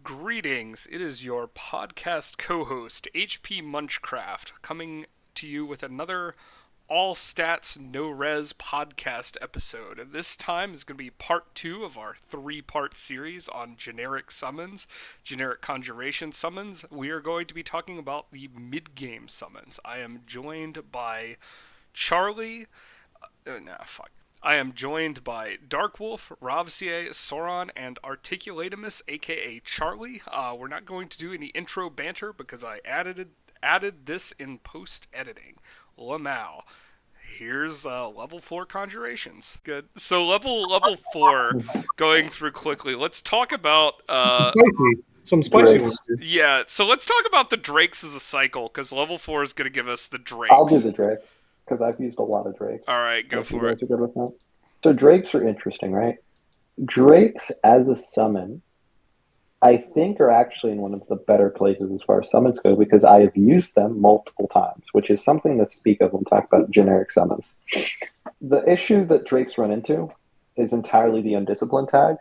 Greetings, it is your podcast co-host, HP Munchcraft, coming to you with another all stats, no res podcast episode. And this time is going to be part 2 of our 3-part series on generic summons, generic conjuration summons. We are going to be talking about the mid-game summons. I am joined by Charlie. I am joined by Darkwolf, Ravsier, Sauron, and Articulatimus, aka Charlie. We're not going to do any intro banter because I added this in post-editing. Lamau. Here's level 4 conjurations. Good. So level 4, going through quickly. Let's talk about Some spicy ones. Yeah, so let's talk about the Drakes as a cycle, because level 4 is going to give us the Drakes. I'll do the Drakes, because I've used a lot of Drakes. Alright, go for it. Are good with that. So Drakes are interesting, right? Drakes as a summon, I think, are actually in one of the better places as far as summons go, because I have used them multiple times, which is something to speak of when we talk about generic summons. The issue that Drakes run into is entirely the undisciplined tag,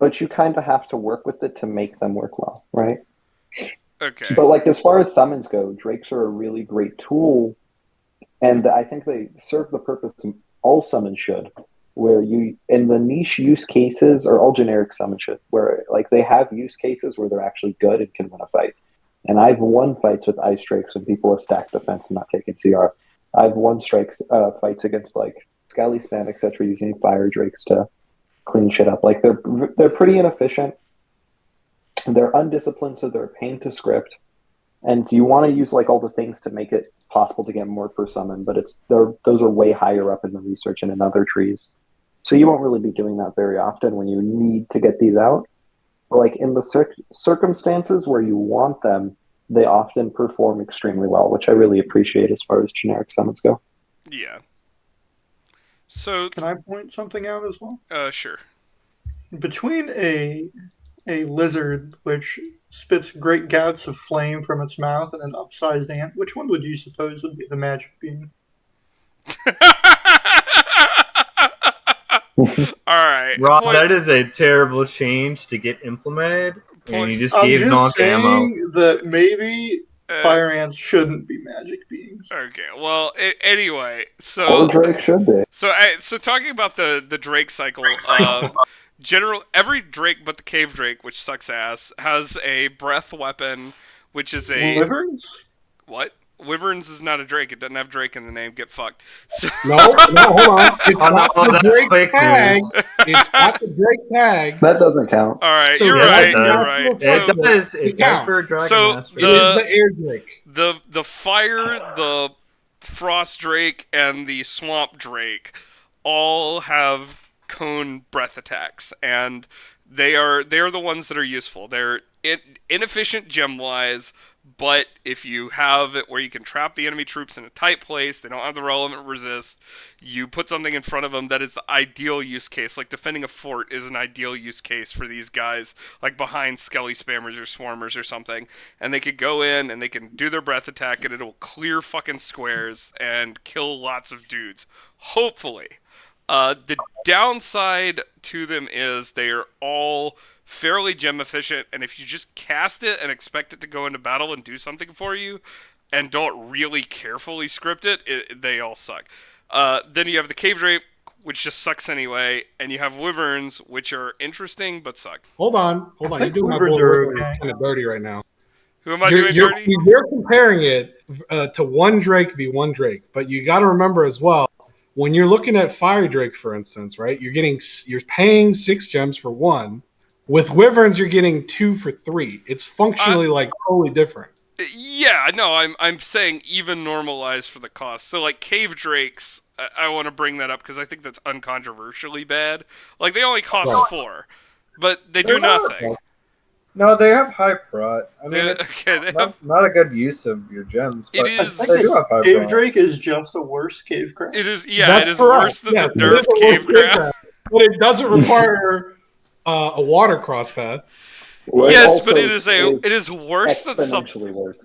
but you kind of have to work with it to make them work well, right? Okay. But as far as summons go, Drakes are a really great tool, and I think they serve the purpose all summons should, where you, in the niche use cases, or all generic summons should, where they have use cases where they're actually good and can win a fight. And I've won fights with Ice Drakes when people have stacked defense and not taken CR. I've won fights against Skelly Spam, etc., using Fire Drakes to clean shit up. They're pretty inefficient. They're undisciplined, so they're a pain to script. And you want to use all the things to make it possible to get more per summon, but those are way higher up in the research and in other trees. So you won't really be doing that very often when you need to get these out. But in the circumstances where you want them, they often perform extremely well, which I really appreciate as far as generic summons go. Yeah. So can I point something out as well? Sure. Between a lizard which spits great gouts of flame from its mouth and an upsized ant, which one would you suppose would be the magic being? Alright. Rob, that is a terrible change to get implemented, and you just gave Zonk ammo. That maybe fire ants shouldn't be magic beings. Okay, well, anyway, so... Drake should be. So talking about the Drake cycle, every Drake but the Cave Drake, which sucks ass, has a breath weapon, which is a... Wyverns? What? Wyverns is not a Drake. It doesn't have Drake in the name. Get fucked. So... No, hold on. It's not the Drake fake tag. News. It's not the Drake tag. That doesn't count. All right, So you're right. It does. It does for a Dragon Master. It is the Air Drake. The Fire, the Frost Drake, and the Swamp Drake all have cone breath attacks, and they are the ones that are useful. They're inefficient gem-wise, but if you have it where you can trap the enemy troops in a tight place, they don't have the relevant resist, you put something in front of them, that is the ideal use case. Defending a fort is an ideal use case for these guys, behind Skelly Spammers or Swarmers or something, and they could go in and they can do their breath attack and it'll clear fucking squares and kill lots of dudes. Hopefully. The downside to them is they are all fairly gem efficient, and if you just cast it and expect it to go into battle and do something for you, and don't really carefully script it, they all suck. Then you have the Cave Drake, which just sucks anyway, and you have Wyverns, which are interesting but suck. Hold on. You do have Wyverns kind of dirty right now. Who am I doing dirty? You're comparing it to one Drake v. one Drake, but you got to remember as well, when you're looking at Fire Drake, for instance, right? You're paying 6 gems for one. With Wyverns, you're getting 2 for 3. It's functionally totally different. Yeah, no, I'm saying even normalized for the cost. So Cave Drakes, I want to bring that up because I think that's uncontroversially bad. They only cost 4, but they do nothing. No, they have high prot. I mean, it's not a good use of your gems, but it is, they do have high Cave prot. Drake is just a worse cave crab. It is, yeah, it is worse than the nerf cave crab. But it doesn't require a water cross path. Yes, but it is worse than something. Worse.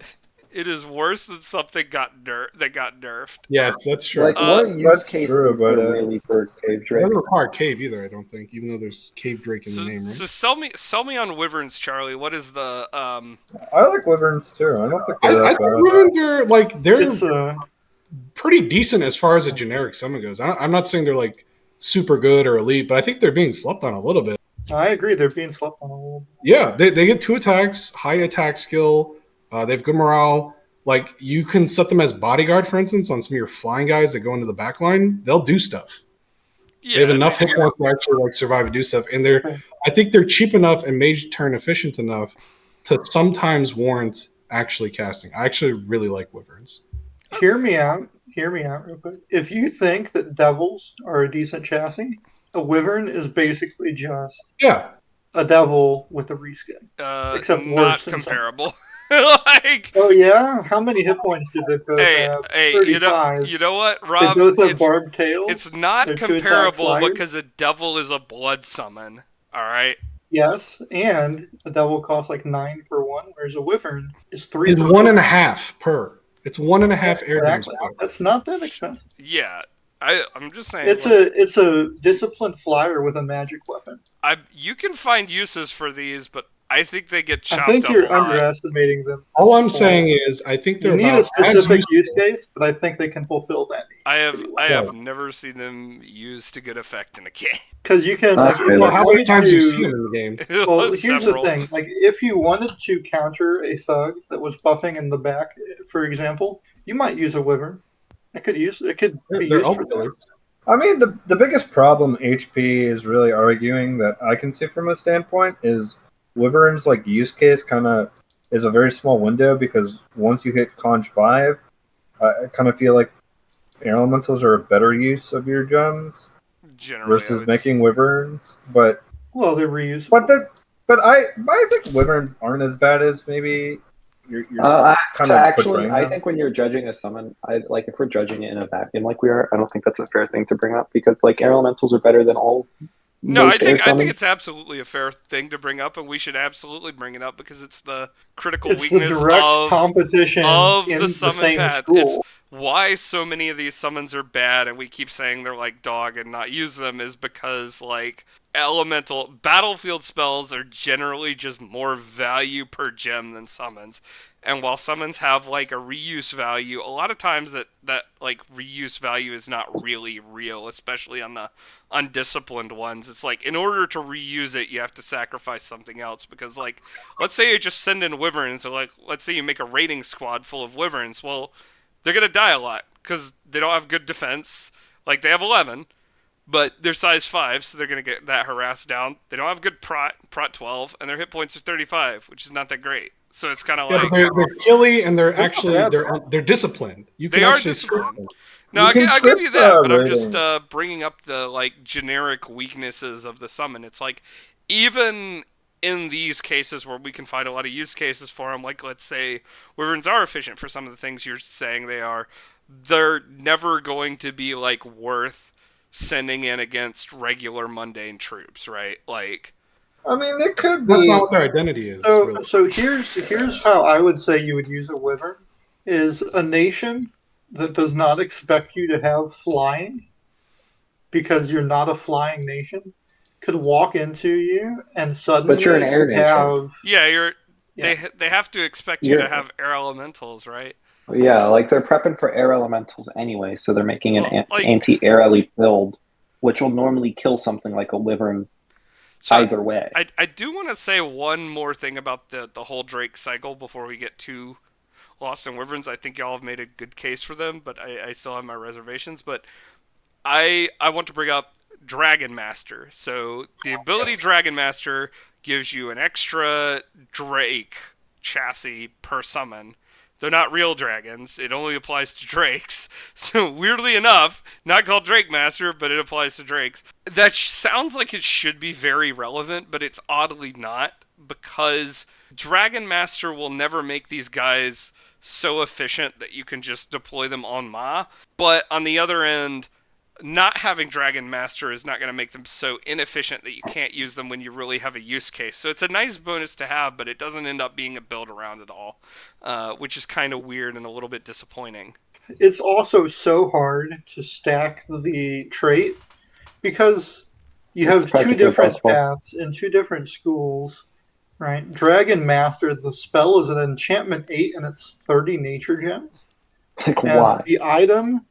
it is worse than something that got nerfed. Yes, that's true. Like, what use That's cases true, but are really for Cave It Drake? doesn't require cave either, I don't think, even though there's Cave Drake in the name, right? So sell me on wyverns, Charlie. What is the I like wyverns too. I don't think I they're that think bad. wyverns are like they're It's pretty decent as far as a generic summon goes. I'm not saying they're like super good or elite, but I think they're being slept on a little bit. I agree. They're being slept on a little. Yeah, they get 2 attacks, high attack skill. They have good morale. Like, you can set them as bodyguard, for instance, on some of your flying guys that go into the back line. They'll do stuff. They have enough hit points to actually like survive and do stuff, and I think they're cheap enough and mage turn efficient enough to sometimes warrant actually casting. I actually really like wyverns. Hear me out. Hear me out real quick. If you think that devils are a decent chassis, a wyvern is basically just a devil with a reskin. Except not worse comparable. Like, oh yeah, how many hit points do they both have? 35. You know what, Rob? They both have barbed tails. It's not They're comparable because a devil is a blood summon. All right. Yes, and a devil costs like 9 per one, whereas a wyvern is 3. It's 1.5 per. It's 1.5 air damage. Exactly. That's not that expensive. Yeah, I'm just saying. It's a disciplined flyer with a magic weapon. You can find uses for these, but I think they get chopped up. I think you're underestimating them. All I'm saying is, I think they're you need a specific use case, but I think they can fulfill that need. I have never seen them used to good effect in a game. Because you can, how many times you see them in the game? Well, here's the thing: like, if you wanted to counter a thug that was buffing in the back, for example, you might use a wyvern. It could be used for that. I mean, the biggest problem HP is really arguing that I can see from a standpoint is wyverns like use case kind of is a very small window, because once you hit Conj 5, I kind of feel like air elementals are a better use of your gems versus making wyverns. But they're reusable. But I think wyverns aren't as bad as maybe you're kind of actually. I think when you're judging a summon, if we're judging it in a vacuum like we are, I don't think that's a fair thing to bring up, because like air elementals are better than all. No, I think it's absolutely a fair thing to bring up, and we should absolutely bring it up because it's the critical weakness the direct competition of in the summon same pad. school. It's why so many of these summons are bad, and we keep saying they're like dog and not use them, is because like elemental battlefield spells are generally just more value per gem than summons. And while summons have like a reuse value, a lot of times that like reuse value is not really real, especially on the undisciplined ones. It's like, in order to reuse it, you have to sacrifice something else, because like, let's say you just send in wyverns, so like, let's say you make a raiding squad full of wyverns, well, they're gonna die a lot because they don't have good defense. Like, they have 11, but they're size 5, so they're gonna get that harassed down. They don't have good prot 12, and their hit points are 35, which is not that great. So it's kind of like, but they're killy, and they're actually they're disciplined. They are disciplined. No, I'll give you that, but I'm just bringing up the like generic weaknesses of the summon. It's like, even in these cases where we can find a lot of use cases for them, like let's say wyverns are efficient for some of the things you're saying they are, they're never going to be like worth sending in against regular mundane troops, right? Like, I mean, it could be. That's not what their identity is. So here's how I would say you would use a wyvern: is a nation that does not expect you to have flying, because you're not a flying nation, could walk into you and suddenly but you're an air nation. They have to expect you to have air elementals, right? Yeah, like they're prepping for air elementals anyway, so they're making an anti-air elite build, which will normally kill something like a wyvern. So either way. I do want to say one more thing about the whole Drake cycle before we get to Lost in Wyverns. I think y'all have made a good case for them, but I still have my reservations. But I want to bring up Dragon Master. So the ability Dragon Master gives you an extra Drake chassis per summon. They're not real dragons. It only applies to drakes. So weirdly enough, not called Drake Master, but it applies to drakes. That sounds like it should be very relevant, but it's oddly not, because Dragon Master will never make these guys so efficient that you can just deploy them en masse. But on the other end, not having Dragon Master is not going to make them so inefficient that you can't use them when you really have a use case. So it's a nice bonus to have, but it doesn't end up being a build around at all, which is kind of weird and a little bit disappointing. It's also so hard to stack the trait because you have two different paths in two different schools, right? Dragon Master, the spell is an enchantment 8 and it's 30 nature gems. Like, and why? The item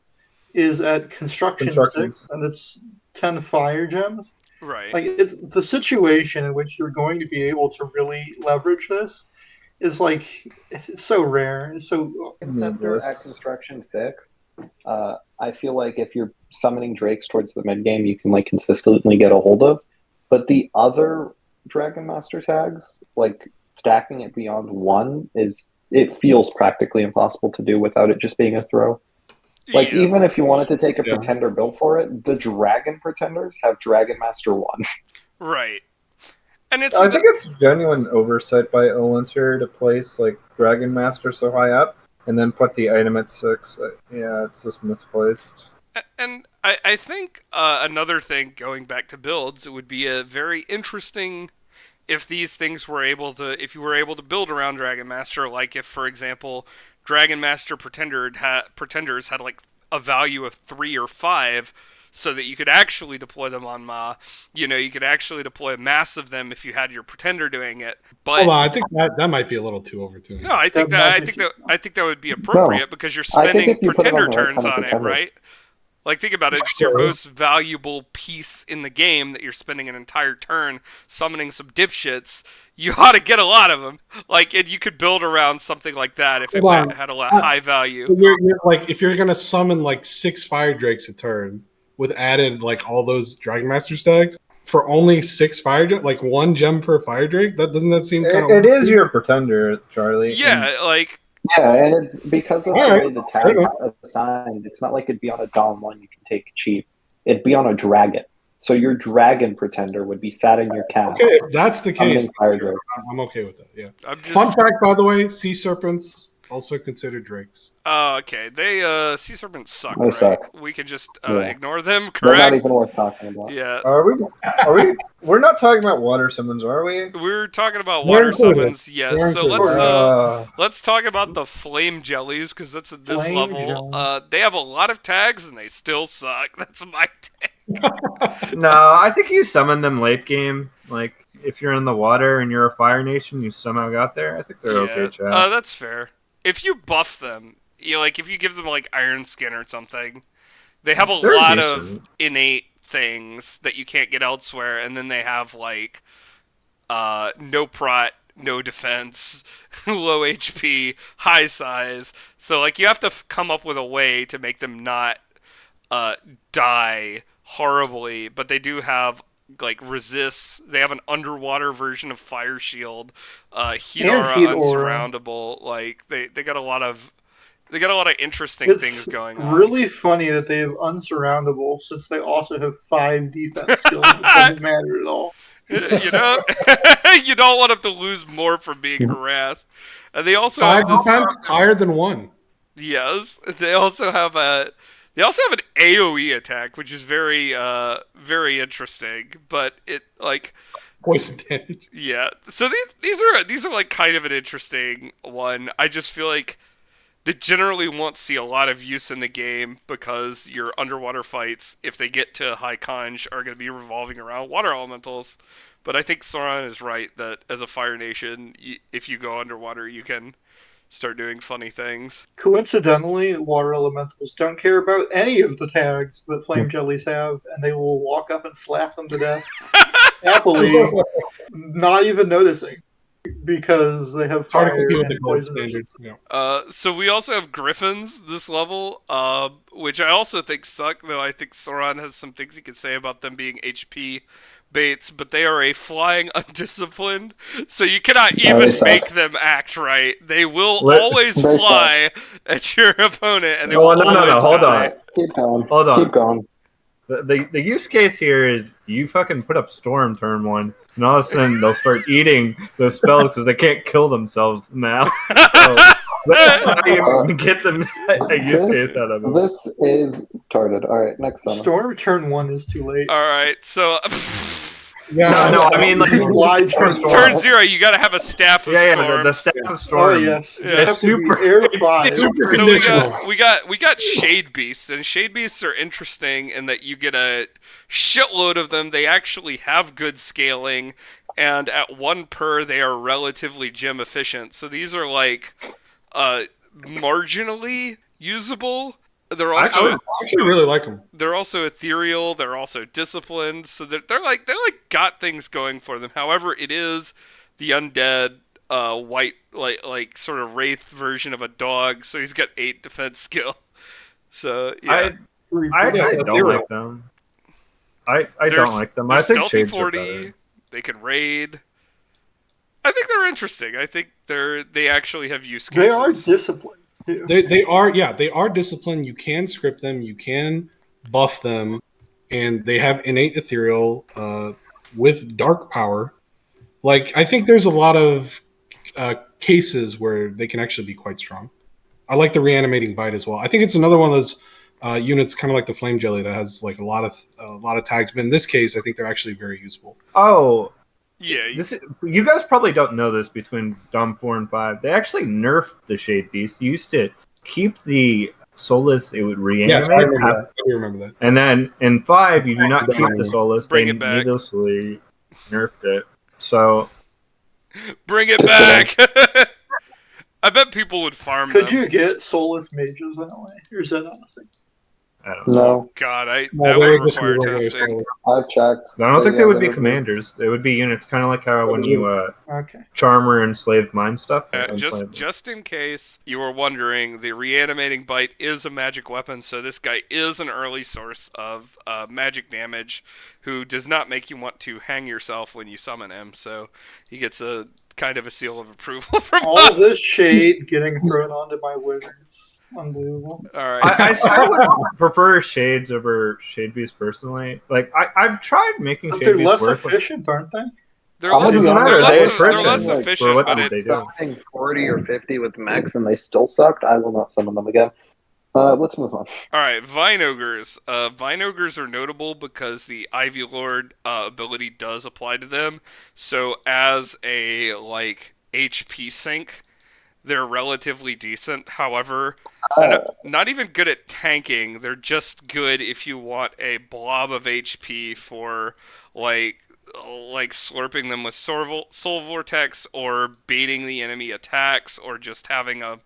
is at construction 6 and it's 10 fire gems. Right. Like, it's the situation in which you're going to be able to really leverage this is like, it's so rare. It's so Scepter at construction 6. I feel like if you're summoning drakes towards the mid game, you can like consistently get a hold of. But the other Dragon Master tags, like stacking it beyond 1, it feels practically impossible to do without it just being a throw. Like, even if you wanted to take a pretender build for it, the Dragon Pretenders have Dragon Master 1. Right. And I think it's genuine oversight by Olinter to place like Dragon Master so high up and then put the item at 6. Yeah, it's just misplaced. And I think another thing, going back to builds, it would be a very interesting if these things were able to, if you were able to build around Dragon Master, like if, for example, Dragon Master pretenders had like a value of 3 or 5, so that you could actually deploy them on Ma. You know, you could actually deploy mass of them if you had your pretender doing it. But hold on, I think that might be a little too overtuned. No, I think that would be appropriate because you're spending pretender turns on it, right? Like, think about it. It's your most valuable piece in the game that you're spending an entire turn summoning some dipshits. You ought to get a lot of them. Like, and you could build around something like that if it had a high value. Like, if you're going to summon, like, 6 Fire Drakes a turn with added, like, all those Dragon Master stacks for only 6 Fire Drakes, like, 1 gem per Fire Drake, doesn't that seem kind of... It is your pretender, Charlie. Yeah, like... Yeah, and because of the way the tags are assigned, it's not like it'd be on a Dom 1 you can take cheap. It'd be on a Dragon. So your Dragon Pretender would be sat in your cap. Okay, if that's the case, I'm okay with that, yeah. Fun fact, by the way, Sea Serpents also considered drakes. Okay. They, sea serpents suck, They right? suck. We can just ignore them, correct? They're not even worth talking about. Yeah. We're not talking about water summons, are we? We're talking about water summons, yes. So let's talk about the flame jellies, because that's at this level. They have a lot of tags, and they still suck. That's my take. No, I think you summon them late game. Like, if you're in the water and you're a Fire Nation, you somehow got there. I think they're okay, Chad. That's fair. If you buff them, if you give them like Iron Skin or something, they have a lot of innate things that you can't get elsewhere, and then they have like no prot, no defense, low HP, high size. So like you have to come up with a way to make them not die horribly, but they do have like resists. They have an underwater version of Fire Shield, Heat Aura Unsurroundable. Like they got a lot of interesting things going on. Really funny that they have Unsurroundable since they also have 5 defense skills. It doesn't matter at all. You know, you don't want them to lose more from being harassed. And they also 5 defense higher than 1. Yes, they also have an AOE attack, which is very very interesting. But it like poison damage. Yeah, so these are like kind of an interesting one. I just feel like they generally won't see a lot of use in the game because your underwater fights, if they get to high Conj, are going to be revolving around water elementals. But I think Sauron is right that as a Fire Nation, if you go underwater, you can start doing funny things. Coincidentally, water elementals don't care about any of the tags that flame jellies have, and they will walk up and slap them to death happily, not even noticing. Because they have fire and poison. So we also have Griffins this level, which I also think suck, though I think Sauron has some things he could say about them being HP baits, but they are a flying undisciplined, so you cannot even make them act right. They will always fly at your opponent, and they will always hold die. on. Keep going. The use case here is you fucking put up Storm turn 1, and all of a sudden they'll start eating those spells because they can't kill themselves now. So That's how you get them a use This, case out of them. this is retarded. All right, next summon. Storm Return 1 is too late. All right, so Yeah, No, I mean, like, Why Storm turn turn 0, you gotta have a staff of Yeah, storms. the staff of Oh storms. yes, Yeah. just have It's to be super. Air it's 5. super So conditional. we got shade beasts, and shade beasts are interesting in that you get a shitload of them. They actually have good scaling, and at 1 per, they are relatively gem efficient. So these are like marginally usable. They're I also actually really like them. they're also ethereal. They're also disciplined. So they're like got things going for them. However, it is the undead white like sort of wraith version of a dog. So he's got 8 defense skill. So yeah, I actually Yeah, don't zero. like them. I They're don't like them. they're I think stealthy shades are 40. better. They can raid. I think they're interesting. I think they actually have use They cases. are disciplined. Too. They are disciplined. You can script them, you can buff them, and they have innate ethereal with dark power. Like I think there's a lot of cases where they can actually be quite strong. I like the reanimating bite as well. I think it's another one of those units, kind of like the flame jelly, that has like a lot of tags. But in this case, I think they're actually very usable. Oh, Yeah, you guys probably don't know this between Dom 4 and 5. They actually nerfed the Shade Beast. You used to keep the Soulless, it would Yes, reanimate. I do remember that. And then in 5, you do not keep the Soulless. Bring They it back. needlessly nerfed it. So, bring it back. I bet people would farm Could them. you get soulless mages that way, or is that not a thing? I don't know. No, God, No, that they would would just be require regular testing. souls. I've checked. I don't think Yeah, they would be would commanders. They would be units, kind of like how when you Okay. charm or enslave mind stuff. Just in case you were wondering, the reanimating bite is a magic weapon, so this guy is an early source of magic damage, who does not make you want to hang yourself when you summon him. So he gets a kind of a seal of approval from All us. this shade getting thrown onto my wizards. Unbelievable. All right. I still would prefer Shades over Shade Beast personally. Like I've tried making But Shade they're Beast less work. efficient, aren't they? They're I'm less, gonna be honest, they're they less, they're efficient, less like, efficient, for what but they it's do. Summoning 40 or 50 with Max and they still sucked. I will not summon them again. Let's move on. all right. Vine ogres. Vine ogres are notable because the Ivy Lord ability does apply to them. So as a like HP sink, they're relatively decent. However, they're not even good at tanking. They're just good if you want a blob of HP for like slurping them with soul vortex or baiting the enemy attacks or just having a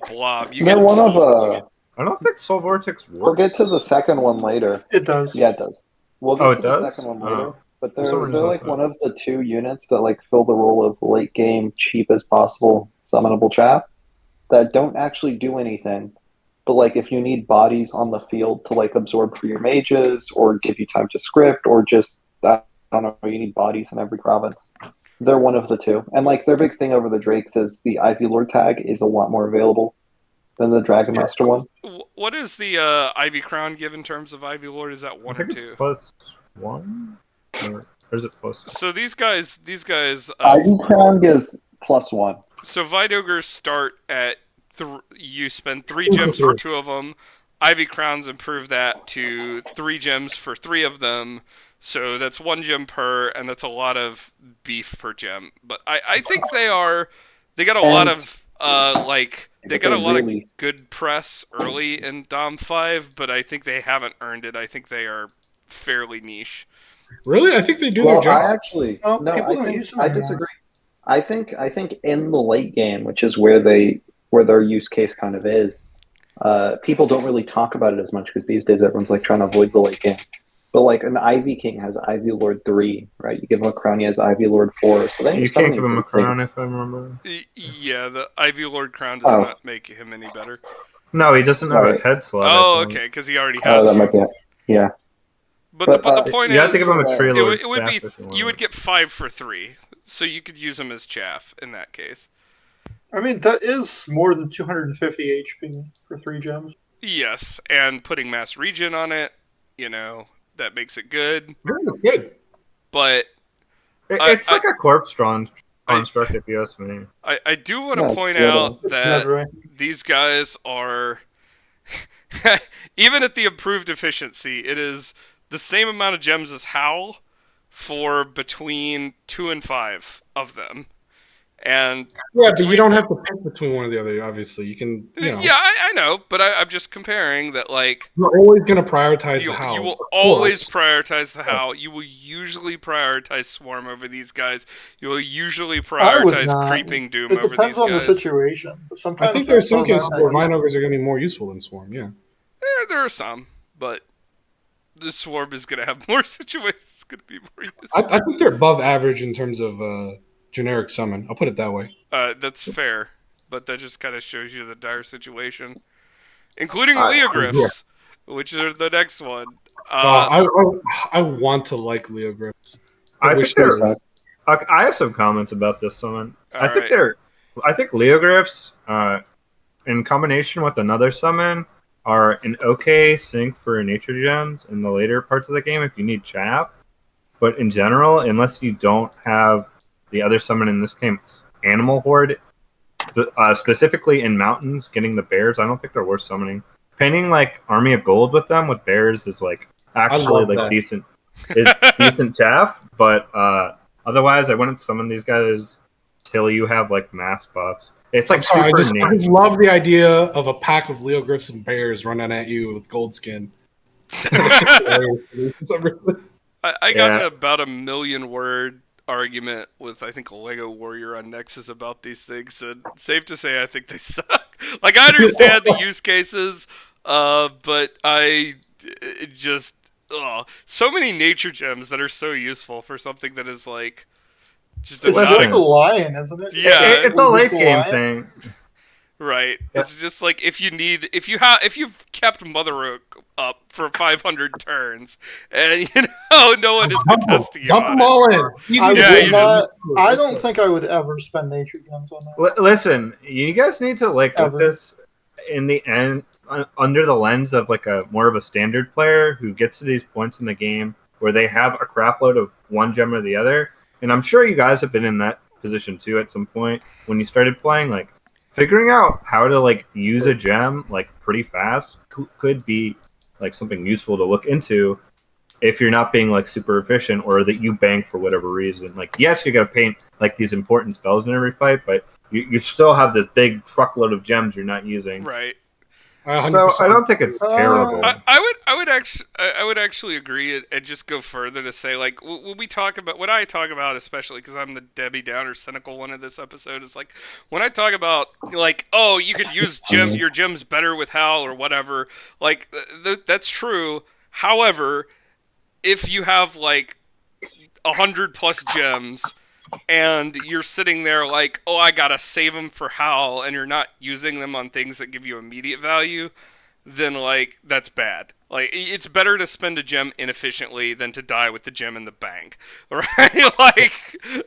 blob. You They're get one of I don't think Soul Vortex works. We'll get to the second one later. It does. Yeah, it does. We'll get Oh, to it the does? second one later. Oh. But For some they're reason I like thought- one of the 2 units that like fill the role of late game, cheap as possible summonable chaff that don't actually do anything. But like if you need bodies on the field to like absorb for your mages or give you time to script or just I don't know, you need bodies in every province. They're one of the 2. And like their big thing over the Drakes is the Ivy Lord tag is a lot more available than the Dragon Master one. what is the Ivy Crown give in terms of Ivy Lord? Is that I 1 or think 2? it's +1, or is it +1? So these guys, Ivy Crown gives +1. so Vine ogres start at you spend 3 gems for 2 of them. Ivy crowns improve that to 3 gems for 3 of them. So that's 1 gem per, and that's a lot of beef per gem. But I think they got a lot of they got a lot of good press early in Dom 5, but I think they haven't earned it. I think they are fairly niche. Really, I think they do Well, their job. I actually Oh, no, people I don't think use them I anymore. disagree. I think in the late game, which is where their use case kind of is, people don't really talk about it as much because these days everyone's like trying to avoid the late game. But like an Ivy King has Ivy Lord 3, right? You give him a crown, he has Ivy Lord 4. So then You can't give him a crown if I remember. Yeah, the Ivy Lord crown does not make him any better. No, he doesn't have Sorry. a head slot. Oh, I think. okay, because he already has that you. might be it. Yeah. But the point You have is, to give him a Tree Lord it would be staff if you want you it. would get 5 for 3, so you could use him as chaff in that case. I mean, that is more than 250 HP for 3 gems. Yes, and putting mass regen on it, that makes it good. Very good. But It's like a corpse drawn construct, if you ask me. I do want Yeah, to it's point good. out It's that never. these guys are even at the improved efficiency, it is the same amount of gems as Howl for between 2 and 5 of them. And Yeah, but you between don't have to pick between one or the other. Obviously, you can. yeah, I know, but I'm just comparing that like You're always going to prioritize the you Howl, will of always course. prioritize the Howl. You will usually prioritize Swarm over these guys. You will usually I would prioritize not. Creeping Doom It over depends these on the guys. situation. But I sometimes think the there's some spells cases aren't where that Vine useful. Ogres are going to be more useful than Swarm. Yeah. There are some, but the Swarm is going to have more situations. It's going to be more useful. I think they're above average in terms of generic summon. I'll put it that way. That's fair, but that just kind of shows you the dire situation, including I, Yeah. Leogryphs, which are the next one. I want to like Leo Grips. I wish think they They they're. were. suck. I have some comments about this summon. All I think right. they're. I think Leogryphs, in combination with another summon, are an okay sync for nature gems in the later parts of the game if you need chaff. But in general, unless you don't have the other summon in this game, Animal Horde, specifically in mountains, getting the bears, I don't think they're worth summoning. Painting like Army of Gold with them with bears is like actually love like that. decent chaff, but otherwise I wouldn't summon these guys till you have like mass buffs. It's like I'm sorry, super I just love the idea of a pack of Leo Griffs and bears running at you with gold skin. I got in Yeah. about a million word argument with I think a Lego Warrior on Nexus about these things, and safe to say I think they suck. Like I understand the use cases, but it just so many nature gems that are so useful for something that is like just It's about just a Listen. lion, isn't it? Yeah. It's a late Just game lion? thing. Right. Yeah. It's just like if you've kept Mother Oak up for 500 turns, and no one is contesting you Dump on them it. all in. Easy I to Yeah, would you do. not. I Let's don't go. think I would ever spend nature gems on that. Listen, you guys need to like look Ever. this in the end under the lens of like a more of a standard player who gets to these points in the game where they have a crapload of one gem or the other. And I'm sure you guys have been in that position too at some point when you started playing. Like figuring out how to like use a gem like pretty fast could be like something useful to look into if you're not being like super efficient or that you bank for whatever reason. Like yes, you gotta paint like these important spells in every fight, but you still have this big truckload of gems you're not using. Right. So I 100%. don't think it's terrible. I would actually agree and just go further to say like when I talk about especially because I'm the Debbie Downer cynical one of this episode is like when I talk about like oh you could use your gems better with Hal or whatever like that's true. However, if you have like 100+ gems and you're sitting there like, oh, I gotta save them for Howl, and you're not using them on things that give you immediate value, then like that's bad. Like it's better to spend a gem inefficiently than to die with the gem in the bank, right? Like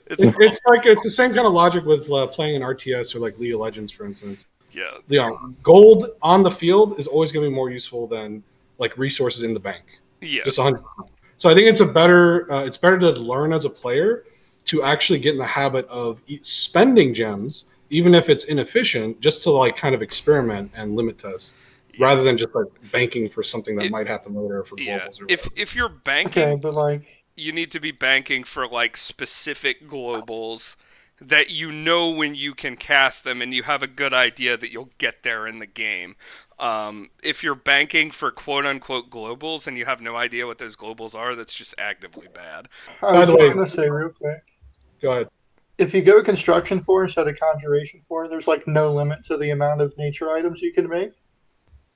It's the same kind of logic with playing an RTS or like League of Legends, for instance. yeah, Gold on the field is always going to be more useful than like resources in the bank. yes, Just 100%. So I think it's better to learn as a player to actually get in the habit of spending gems, even if it's inefficient, just to like kind of experiment and limit test, rather than just like banking for something that might happen later for yeah. globals. Or If you're banking, Okay, but like you need to be banking for like specific globals that you know when you can cast them and you have a good idea that you'll get there in the game. If you're banking for quote unquote globals and you have no idea what those globals are, that's just actively bad. I was just gonna say real quick. Go ahead. If you go construction for instead of conjuration for, there's like no limit to the amount of nature items you can make.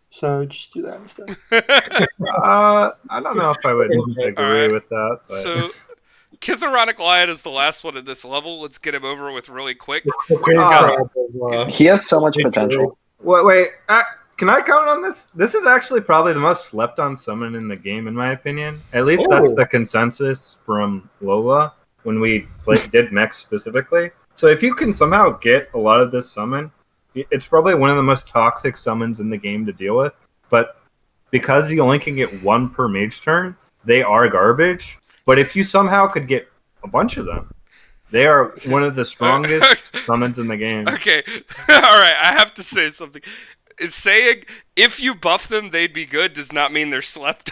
So just do that instead. I don't know if I would agree right. with that. But... So, Kitharonic Lion is the last one at this level. Let's get him over with really quick. He has so much potential. Wait, can I comment on this? This is actually probably the most slept on summon in the game, in my opinion. At least that's the consensus from Lola when we did mechs specifically. So if you can somehow get a lot of this summon, it's probably one of the most toxic summons in the game to deal with. But because you only can get one per mage turn, they are garbage. But if you somehow could get a bunch of them, They are one of the Okay. strongest summons in the game. Okay. Alright, I have to say something. Is saying if you buff them, they'd be good does not mean they're slept.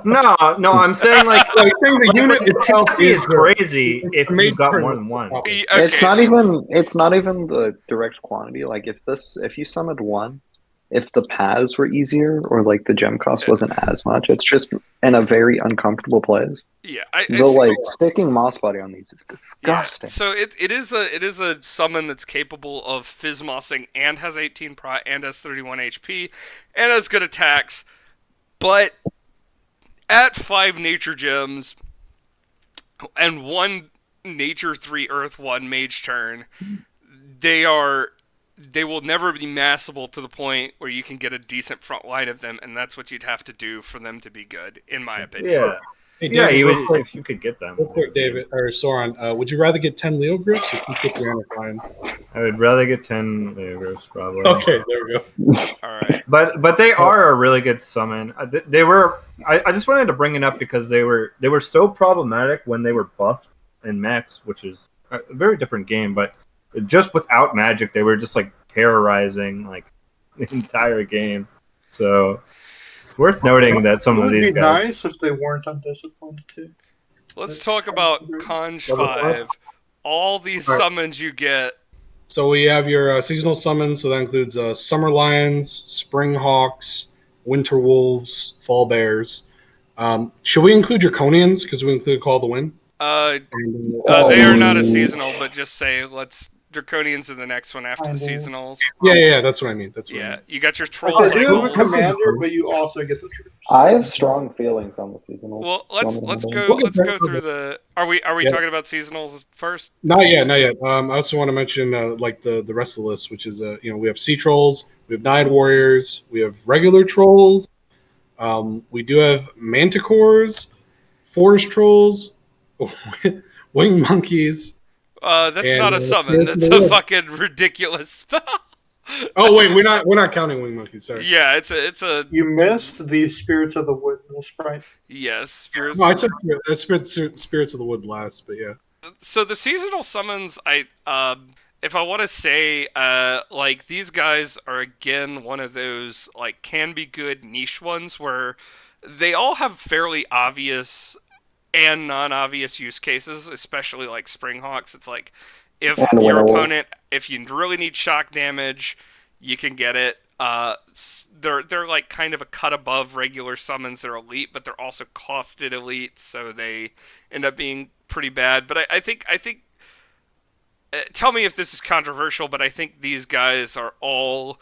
No, I'm saying like Well, I think the unit itself TC is good. crazy if Made you've got for more than one. Okay. It's not even the direct quantity. Like if you summoned one, if the paths were easier or like the gem cost wasn't as much, it's just in a very uncomfortable place. Yeah, I The see. like sticking moss body on these is Yeah, disgusting. so it is a summon that's capable of fizz mossing and has 18 prot and has 31 HP and has good attacks, but at 5 nature gems and 1 nature 3 earth 1 mage turn, they will never be massable to the point where you can get a decent front line of them, and that's what you'd have to do for them to be good, in my opinion. Yeah. Hey, Yeah, David, you real would, quick, if you could get them. real quick, David or Soren, would you rather get 10 Leo griffs or keep your Anna flying? I would rather get 10 Leogryphs probably. Okay, there we go. Alright. But they are a really good summon. They were. I just wanted to bring it up because they were so problematic when they were buffed in Max, which is a very different game. But just without magic, they were just like terrorizing like the entire game. So it's worth noting that It some of would these be guys. nice if they weren't undisciplined too. Let's talk about Conj Level 5. All these Alright. summons you get. So we have your seasonal summons. So that includes summer lions, spring hawks, winter wolves, fall bears. Should we include draconians because we include Call the Wind? They are not a seasonal, but just say let's Draconians are the next one after the seasonals. Yeah, that's what I mean. That's what I Yeah, mean. you got your Like, troll they do have a cycles. commander, but you also get the troops. I have strong feelings on the seasonals. Well, Do you let's want me to go have let's go through the. Are we Yeah. talking about seasonals first? Not yet. I also want to mention like the rest of the list, which is we have sea trolls, we have nine warriors, we have regular trolls, we do have manticores, forest trolls, winged monkeys. That's And, not a summon. Spirits of That's the a Wood. fucking ridiculous spell. Oh wait, we're not counting winged monkeys. Sorry. Yeah, it's a You missed the Spirits of the Wood, the sprites. yes. Spirits. No, I said spirits of the wood last, but yeah. So the seasonal summons, if I want to say, like these guys are again one of those like can be good niche ones where they all have fairly obvious and non-obvious use cases, especially like Springhawks. It's like if And your Winterwolf. opponent, if you really need shock damage, you can get it. They're like kind of a cut above regular summons. They're elite, but they're also costed elite, so they end up being pretty bad. But I think tell me if this is controversial, but I think these guys are all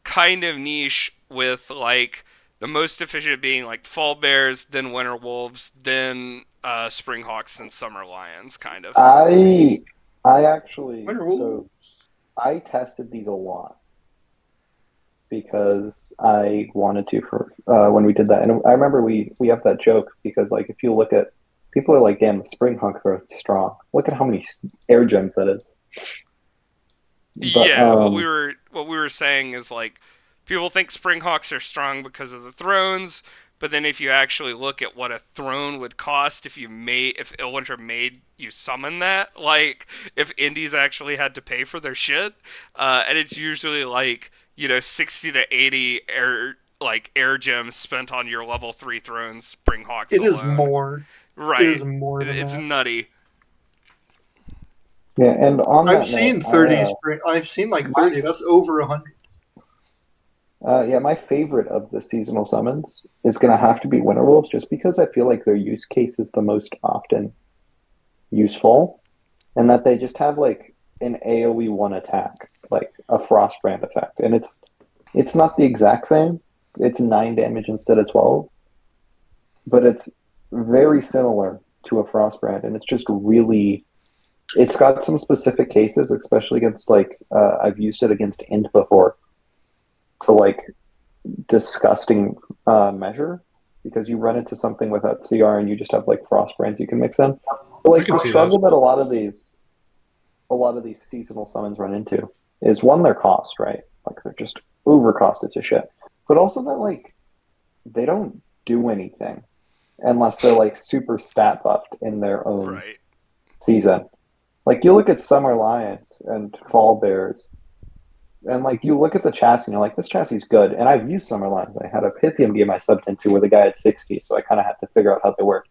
kind of niche with like the most efficient being like fall bears, then winter wolves, then spring hawks, then summer lions, kind of. I actually Winter so Wolves. I tested these a lot because I wanted to for when we did that, and I remember we have that joke because like if you look at people are like, damn, the spring hawk throw is strong. Look at how many air gems that is. But Yeah, what we were saying is like people think Springhawks are strong because of the thrones, but then if you actually look at what a throne would cost if Illwinter made you summon that, like if indies actually had to pay for their shit, and it's usually like 60 to 80 air gems spent on your level 3 thrones, Springhawks It alone. is more. Right. It is more than It's that. nutty. yeah, and on that I've seen note, 30 spring. I've seen like 30. That's over 100. yeah, my favorite of the seasonal summons is going to have to be Winterwolves, just because I feel like their use case is the most often useful, and that they just have like an AOE one attack, like a Frostbrand effect, and it's not the exact same. It's 9 damage instead of 12, but it's very similar to a Frostbrand, and it's just really. It's got some specific cases, especially against like I've used it against Int before, to like disgusting measure because you run into something without CR and you just have like frost brands you can mix in. But, like can the see struggle that a lot of these seasonal summons run into is one, their cost, right? Like they're just overcosted to shit. But also that like they don't do anything unless they're like super stat buffed in their own Right. season. Like you look at Summer Lions and Fall Bears, and like you look at the chassis, and you're like, this chassis is good. And I've used Summer Lions. I had a Pythium game I subbed into where the guy had 60, so I kind of had to figure out how they work.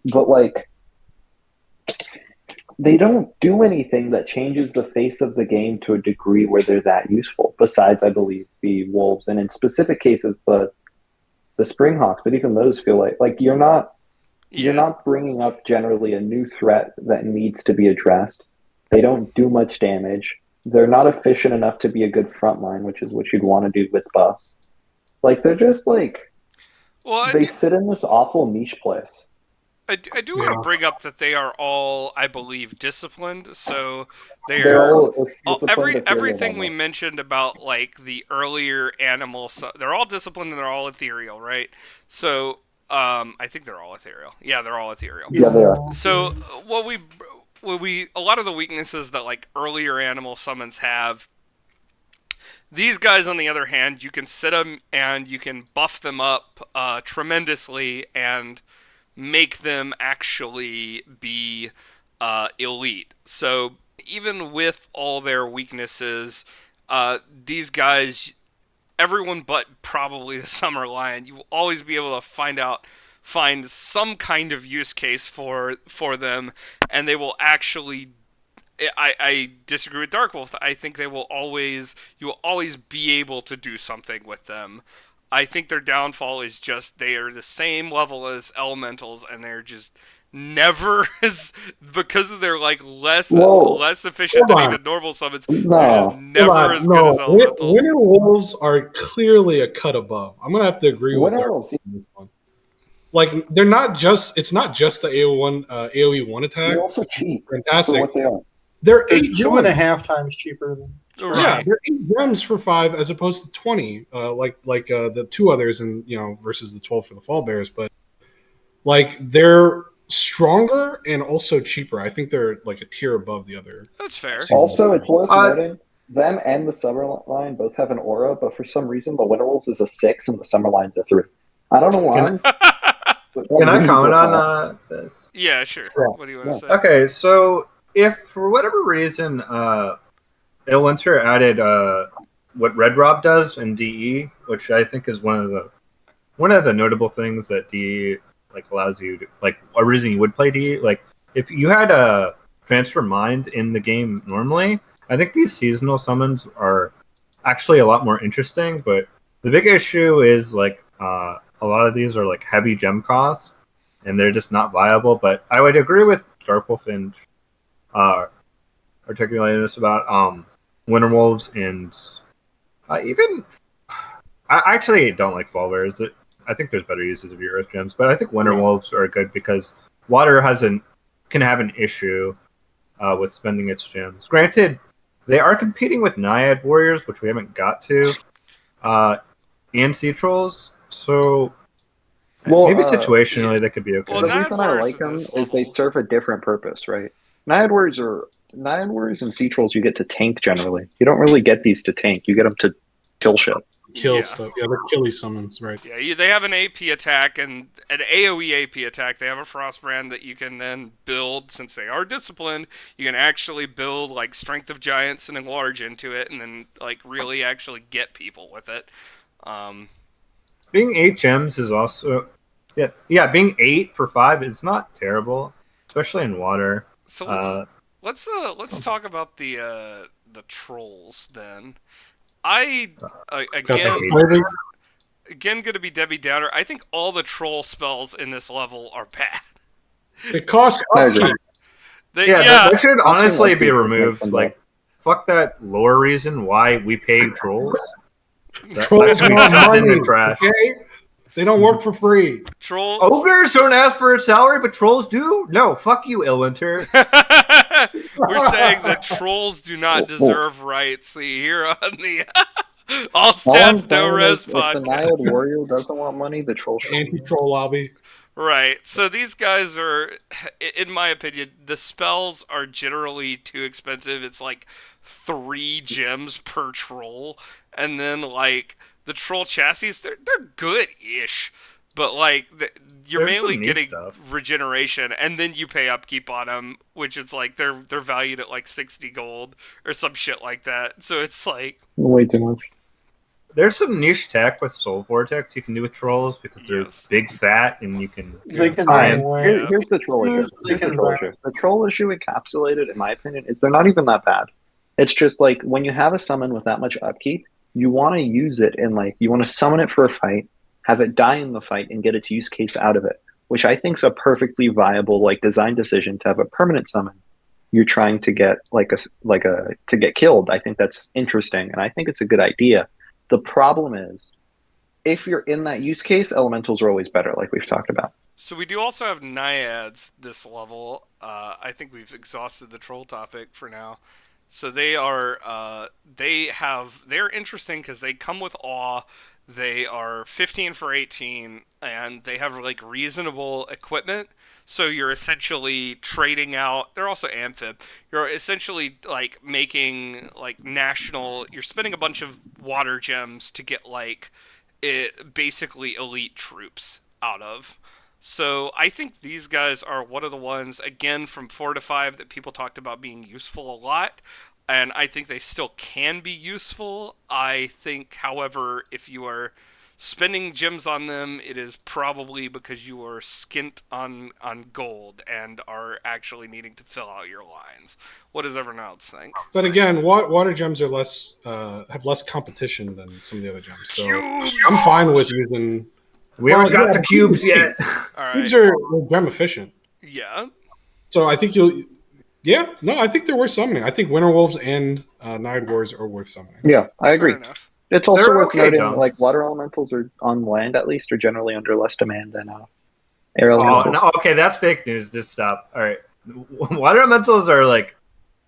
But like, they don't do anything that changes the face of the game to a degree where they're that useful. Besides, I believe the Wolves, and in specific cases, the Springhawks. But even those feel like you're Yeah. not bringing up generally a new threat that needs to be addressed. They don't do much damage. They're not efficient enough to be a good front line, which is what you'd want to do with Bus. Like they're just like Well, they sit in this awful niche place. I do want to Yeah. bring up that they are all, I believe, disciplined. So they They're are all disciplined ethereal everything we almost. mentioned about like the earlier animals. They're all disciplined and they're all ethereal, right? So I think they're all ethereal. Yeah, they're all ethereal. Yeah, they are. So what we a lot of the weaknesses that like earlier animal summons have. These guys, on the other hand, you can sit them and you can buff them up tremendously and make them actually be elite. So even with all their weaknesses, these guys, everyone but probably the Summer Lion, you will always be able to find some kind of use case for them, and they will actually. I disagree with Dark Wolf. I think you will always be able to do something with them. I think their downfall is just they are the same level as elementals, and they're just never as because of their like Whoa, less efficient Hold than on. even normal summons. They're just no. Hold never on. as good as No, elementals. Winter Wolves are clearly a cut above. I'm gonna have to agree with Winter Dark Wolves, on this one. Like they're not just. It's not just the AOE one they're attack. also cheap for Fantastic. what they are. They're They're 8 gems. 2.5 times cheaper than Yeah, Right. Spring. they're 8 gems for 5 as opposed to 20. Like the two others, and versus the 12 for the Fall Bears. But like they're stronger and also cheaper. I think they're like a tier above the other. That's fair. Also, it's worth Uh, noting them and the Summer Line both have an aura, but for some reason the Winter Wolves is a 6 and the Summer Line's a 3. I don't know can why, but can that I means comment a on lot. this? Yeah, sure. Yeah, What do you want yeah. to say? Okay, so if for whatever reason Ilwinter added what Red Rob does in DE, which I think is one of the notable things that DE like allows you to like a reason you would play DE. Like if you had a transfer mind in the game normally, I think these seasonal summons are actually a lot more interesting. But the big issue is like a lot of these are like heavy gem costs, and they're just not viable. But I would agree with Darkwolf and uh, articulating this about Winterwolves and even I actually don't like Fall Bears. I think there's better uses of your Earth Gems, but I think Winterwolves are good because water can have an issue with spending its gems. Granted, they are competing with Naiad Warriors, which we haven't got to, and Sea Trolls, so Well, maybe Yeah. situationally they could be okay. Well, the Nine reason I Warriors like at them this is they level. serve a different purpose, right? Nine Warriors and Sea Trolls you get to tank generally. You don't really get these to tank. You get them to kill shit. Kill Yeah. stuff. Yeah, they're killy summons, right? Yeah, they have an AP attack and an AoE AP attack. They have a Frost brand that you can then build, since they are disciplined. You can actually build like Strength of Giants and enlarge into it, and then like really actually get people with it. Um, Being 8 gems is also yeah. Being 8 for 5 is not terrible, especially in water. so Uh, let's talk about the trolls then. I Got the again flavor. going to be Debbie Downer. I think all the troll spells in this level are bad. It costs I agree. upkeep. That should Costing honestly upkeep be is removed. nothing Like, fuck that lore reason why we pay trolls. That Trolls should be want shoved in money. the trash. Okay, they don't work for free. Trolls. Ogres don't ask for a salary, but trolls do? No, fuck you, Illwinter. We're saying that trolls do not deserve rights here on the All All I'm Stats No saying Res is, if the podcast. Naiad Warrior doesn't want money, the troll should. Anti-troll lobby. Right. So these guys are, in my opinion, the spells are generally too expensive. It's like 3 gems per troll, and then like the troll chassis, they're good-ish. but like you're There's mainly some niche getting stuff. regeneration, and then you pay upkeep on them, which is like they're valued at like 60 gold or some shit like that. So it's like Way too much. There's some niche tech with Soul Vortex you can do with trolls because they're yes, big, fat, and you can They can All run right, away. Yeah. here's the troll issue. Yes, they Here's the can troll run. issue. The troll issue encapsulated, in my opinion, is they're not even that bad. It's just like when you have a summon with that much upkeep, you want to use it and like you want to summon it for a fight, have it die in the fight, and get its use case out of it, which I think is a perfectly viable like design decision to have a permanent summon. You're trying to get like a to get killed. I think that's interesting, and I think it's a good idea. The problem is if you're in that use case, elementals are always better, like we've talked about. So we do also have naiads this level. I think we've exhausted the troll topic for now. So they're interesting because they come with awe. They are 15 for 18, and they have like reasonable equipment. So you're essentially trading out. They're also amphib. You're essentially like making like national. You're spending a bunch of water gems to get like basically elite troops out of. So I think these guys are one of the ones, again, from 4 to 5 that people talked about being useful a lot. And I think they still can be useful. I think, however, if you are spending gems on them, it is probably because you are skint on gold and are actually needing to fill out your lines. What does everyone else think? But again, water gems are less have less competition than some of the other gems. So Cubes! I'm fine with using. We haven't Well, got yeah, to cubes yet. All right. Cubes are gem efficient. Yeah. So I think you'll. Yeah, no, I think they're worth summoning. I think Winter Wolves and Nide Wars are worth summoning. Yeah, I agree. Fair enough. It's also They're worth okay noting, dunks. like water elementals are on land at least are generally under less demand than air Oh, elementals. no, okay, that's fake news. Just stop. All right. Water elementals are like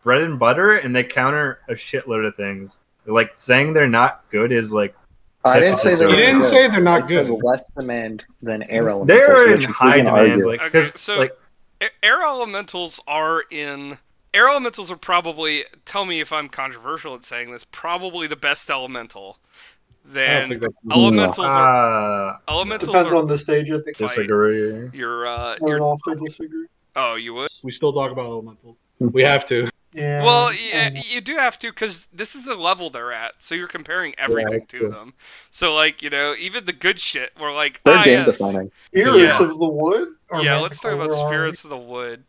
bread and butter, and they counter a shitload of things. Like saying they're not good is like. I didn't say they You were didn't good. say they're not I said good. less demand than air elementals. They're in which we high can demand, argue. like Okay, because so like air elementals are in. Air elementals are probably. Tell me if I'm controversial in saying this. Probably the best elemental. I don't Then think that's elementals are. uh, Elementals Depends are. on the stage, I think. Fight. disagree. You're. I would also disagree. Oh, you would. We still talk about elementals. We have to. Yeah. Well, yeah, you do have to because this is the level they're at. So you're comparing everything to true. them. So like even the good shit, we're like, They're game yes. defining. Spirits Yeah. of the Wood? Or Yeah, let's talk about Manticore? spirits of the wood.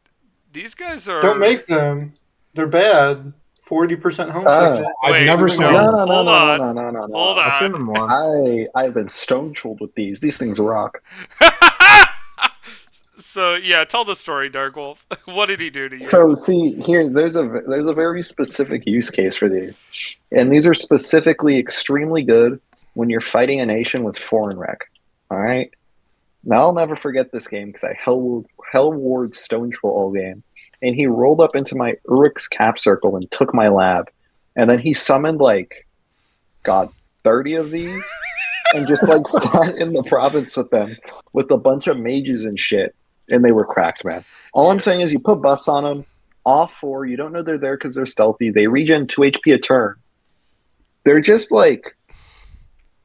These guys are. Don't make them. They're bad. 40% home Ah. sickness. I've Wait, never no. seen No, them. no, no, Hold no, on. no, no, no, no. Hold I've seen on. them once. I've been stone trolled with these. These things rock. So yeah, tell the story, Darkwolf. What did he do to you? So see here, there's a very specific use case for these, and these are specifically extremely good when you're fighting a nation with foreign rec. All right. Now I'll never forget this game because I hell ward stone troll all game, and he rolled up into my Urik's cap circle and took my lab, and then he summoned like, God, 30 of these, and just like sat in the province with them with a bunch of mages and shit, and they were cracked, man. All I'm saying is you put buffs on them, off 4, you don't know they're there because they're stealthy. They regen 2 HP a turn. They're just like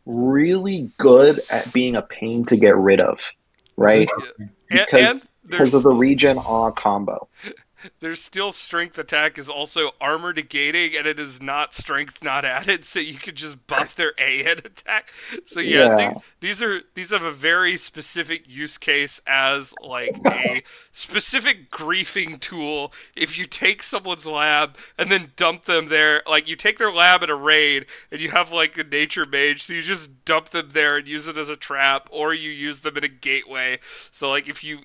really good at being a pain to get rid of, right? And Because there's of the regen awe combo. their steel strength attack is also armor negating, and it is not strength not added, so you could just buff their AN attack. So Yeah. these have a very specific use case as like a specific griefing tool. If you take someone's lab and then dump them there, like you take their lab in a raid and you have like a nature mage, so you just dump them there and use it as a trap, or you use them in a gateway. So like if you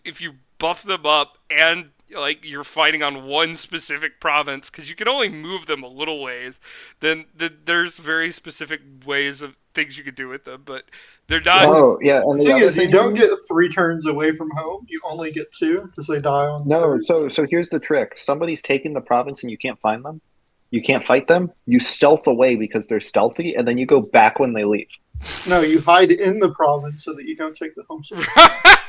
buff them up and like you're fighting on one specific province because you can only move them a little ways, then there's very specific ways of things you could do with them, but they're not. Oh, yeah. And The the thing other is, you thing don't get 3 turns away from home. You only get 2 because they die on No, third. so here's the trick. Somebody's taking the province and you can't find them. You can't fight them. You stealth away because they're stealthy, and then you go back when they leave. No, you hide in the province so that you don't take the home sick.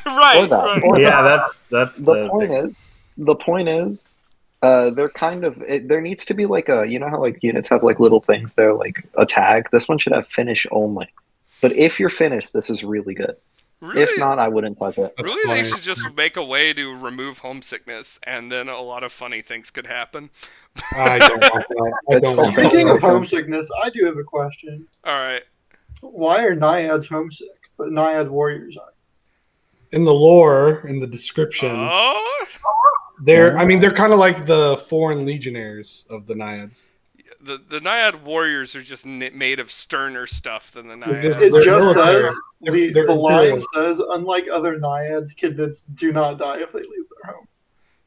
Right, Or that. right. Or Yeah, that. that's The point is, they're kind of. There needs to be like a. You know how like units have like little things there, like a tag. This one should have finish only. But if you're finished, this is really good. If Really, not, I wouldn't touch it. That's really, they funny. should just make a way to remove homesickness, and then a lot of funny things could happen. I don't want that. I It's don't called want that. Speaking of Okay. homesickness, I do have a question. All right. Why are naiads homesick, but naiad warriors aren't? In the lore, in the description, Oh, they're. I mean, they're kind of like the foreign legionnaires of the naiads. the Naiad warriors are just made of sterner stuff than the They're just- Naiads. It They're just military. says They're the line imperial. says, unlike other naiads, kidnets do not die if they leave their home.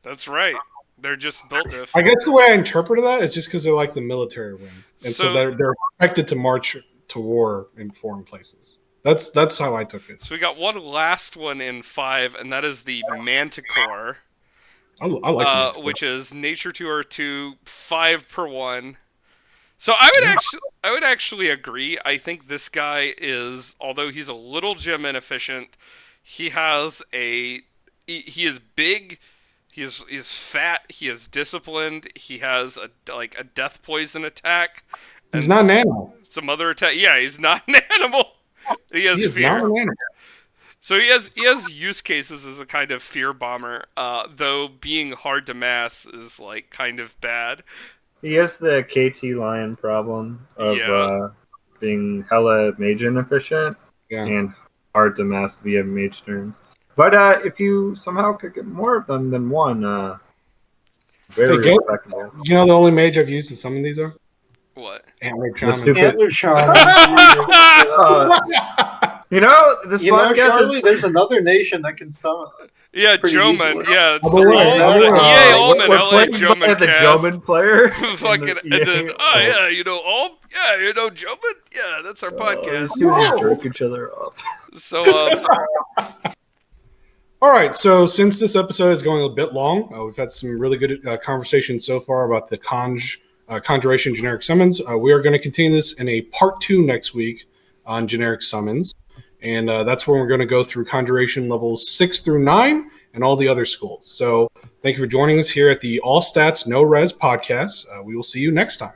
That's right. They're just built to. I guess the way I interpreted that is just because they're like the military wing, and so, So- they're expected to march to war in foreign places. That's how I took it. So we got one last one in 5, and that is the Manticore, I like that. which is Nature 2 or 2, 5 per 1. So I would actually agree. I think this guy is, although he's a little gym inefficient, he has he is big, he is fat, he is disciplined, he has a death poison attack. He's and not an animal. some other attack. Yeah, he's not an animal. He has He is fear. not an animal. So he has use cases as a kind of fear bomber, though being hard to mass is like kind of bad. He has the KT Lion problem of Yeah. being hella mage inefficient Yeah. and hard to mass via mage turns. But if you somehow could get more of them than one, very Hey, Gabe, respectable. You know the only mage I've used in some of these are What? Antler The Shaman. stupid- Antler shaman. You know, this You know, podcast Charlie, is... there's another nation that can summon it. Yeah, Pretty Joman. easily. Yeah, it's By the the way, EA Omen we're LA playing Joman by the cast. Joman player. Fucking in and the then, EA. yeah, you know Joman. Yeah, that's our podcast. These two just jerk each other off. So All right, so since this episode is going a bit long, we've had some really good conversations so far about the Conjuration generic summons. We are going to continue this in a part 2 next week on generic summons, and that's when we're going to go through Conjuration levels 6 through 9 and all the other schools. So thank you for joining us here at the All Stats No Res podcast. We will see you next time.